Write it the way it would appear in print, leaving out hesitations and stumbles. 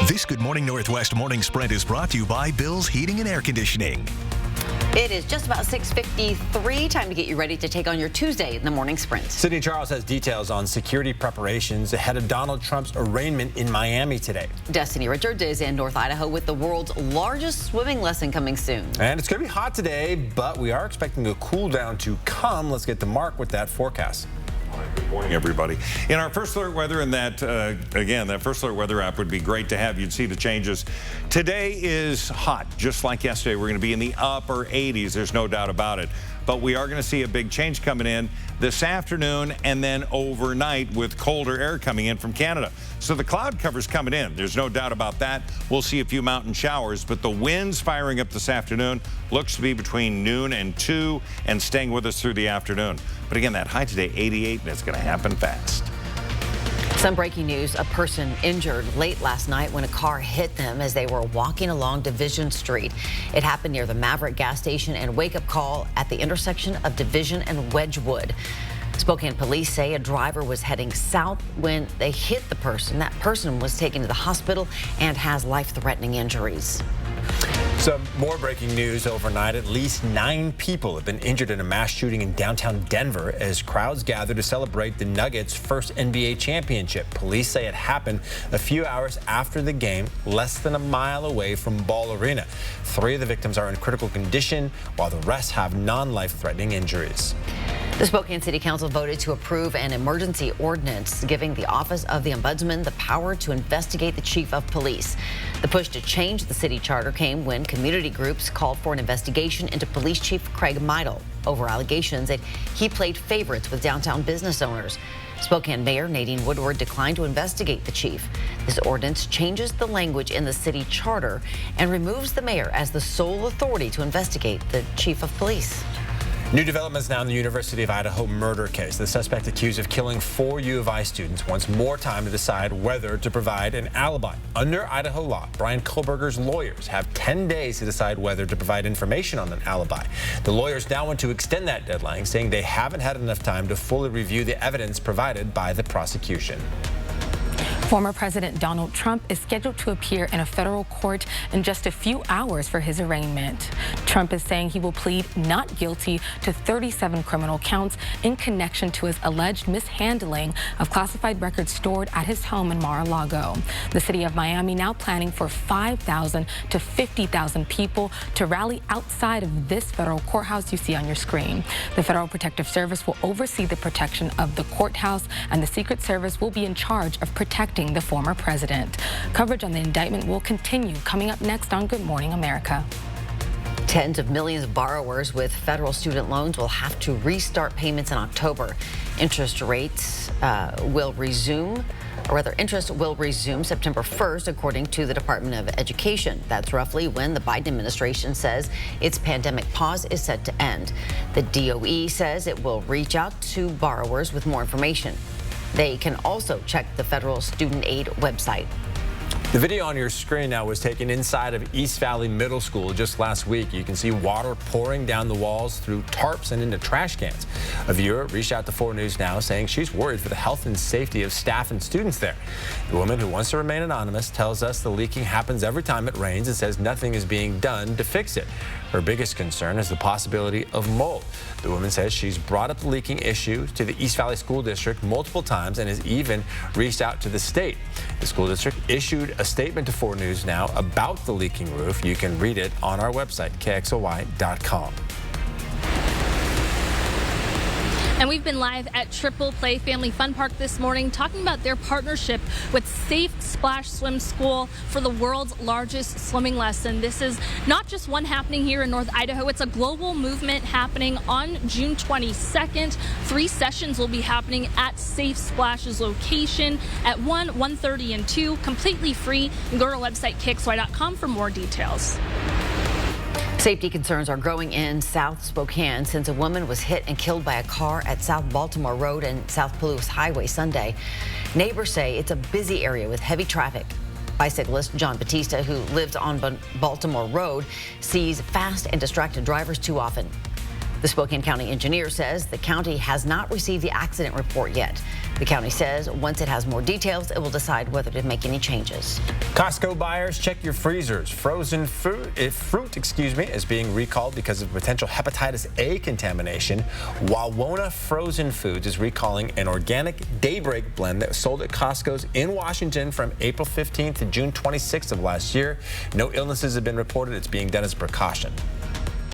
This Good Morning Northwest morning sprint is brought to you by Bill's Heating and Air Conditioning. It is just about 6:53. Time to get you ready to take on your Tuesday in the morning sprint. City Charles has details on security preparations ahead of Donald Trump's arraignment in Miami today. Destiny Richards is in North Idaho with the world's largest swimming lesson coming soon. And it's going to be hot today, but we are expecting a cool down to come. Let's get to Mark with that forecast. Good morning, everybody. In our First Alert Weather, and that, again, that First Alert Weather app would be great to have. You'd see the changes. Today is hot, just like yesterday. We're going to be in the upper 80s. There's no doubt about it. But we are going to see a big change coming in this afternoon and then overnight with colder air coming in from Canada. So the cloud cover's coming in. There's no doubt about that. We'll see a few mountain showers, but the winds firing up this afternoon looks to be between noon and 2 and staying with us through the afternoon. But again, that high today, 88, and it's going to happen fast. Some breaking news, a person injured late last night when a car hit them as they were walking along Division Street. It happened near the Maverick gas station and wake-up call at the intersection of Division and Wedgwood. Spokane police say a driver was heading south when they hit the person. That person was taken to the hospital and has life-threatening injuries. Some more breaking news overnight. At least 9 people have been injured in a mass shooting in downtown Denver as crowds gather to celebrate the Nuggets' first NBA championship. Police say it happened a few hours after the game, less than a mile away from Ball Arena. 3 of the victims are in critical condition, while the rest have non-life-threatening injuries. The Spokane City Council voted to approve an emergency ordinance giving the Office of the Ombudsman the power to investigate the chief of police. The push to change the city charter came when community groups called for an investigation into Police Chief Craig Meidel over allegations that he played favorites with downtown business owners. Spokane Mayor Nadine Woodward declined to investigate the chief. This ordinance changes the language in the city charter and removes the mayor as the sole authority to investigate the chief of police. New developments now in the University of Idaho murder case. The suspect accused of killing 4 U of I students wants more time to decide whether to provide an alibi. Under Idaho law, Brian Kohlberger's lawyers have 10 days to decide whether to provide information on an alibi. The lawyers now want to extend that deadline, saying they haven't had enough time to fully review the evidence provided by the prosecution. Former President Donald Trump is scheduled to appear in a federal court in just a few hours for his arraignment. Trump is saying he will plead not guilty to 37 criminal counts in connection to his alleged mishandling of classified records stored at his home in Mar-a-Lago. The city of Miami now planning for 5,000 to 50,000 people to rally outside of this federal courthouse you see on your screen. The Federal Protective Service will oversee the protection of the courthouse, and the Secret Service will be in charge of protecting the former president. Coverage on the indictment will continue coming up next on Good Morning America. Tens of millions of borrowers with federal student loans will have to restart payments in October. Interest will resume September 1st, according to the Department of Education. That's roughly when the Biden administration says its pandemic pause is set to end. The DOE says it will reach out to borrowers with more information. They can also check the federal student aid website. The video on your screen now was taken inside of East Valley Middle School just last week. You can see water pouring down the walls through tarps and into trash cans. A viewer reached out to 4 News Now saying she's worried for the health and safety of staff and students there. The woman, who wants to remain anonymous, tells us the leaking happens every time it rains and says nothing is being done to fix it. Her biggest concern is the possibility of mold. The woman says she's brought up the leaking issue to the East Valley School District multiple times and has even reached out to the state. The school district issued a statement to 4 News Now about the leaking roof. You can read it on our website, KXLY.com. And we've been live at Triple Play Family Fun Park this morning talking about their partnership with Safe Splash Swim School for the world's largest swimming lesson. This is not just one happening here in North Idaho. It's a global movement happening on June 22nd. 3 sessions will be happening at Safe Splash's location at 1, 1:30, and 2, completely free. You can go to our website, KXLY.com, for more details. Safety concerns are growing in South Spokane since a woman was hit and killed by a car at South Baltimore Road and South Palouse Highway Sunday. Neighbors say it's a busy area with heavy traffic. Bicyclist John Batista, who lives on Baltimore Road, sees fast and distracted drivers too often. The Spokane County engineer says the county has not received the accident report yet. The county says once it has more details, it will decide whether to make any changes. Costco buyers, check your freezers. Frozen fruit, is being recalled because of potential hepatitis A contamination. Wawona Frozen Foods is recalling an organic Daybreak blend that was sold at Costco's in Washington from April 15th to June 26th of last year. No illnesses have been reported. It's being done as a precaution.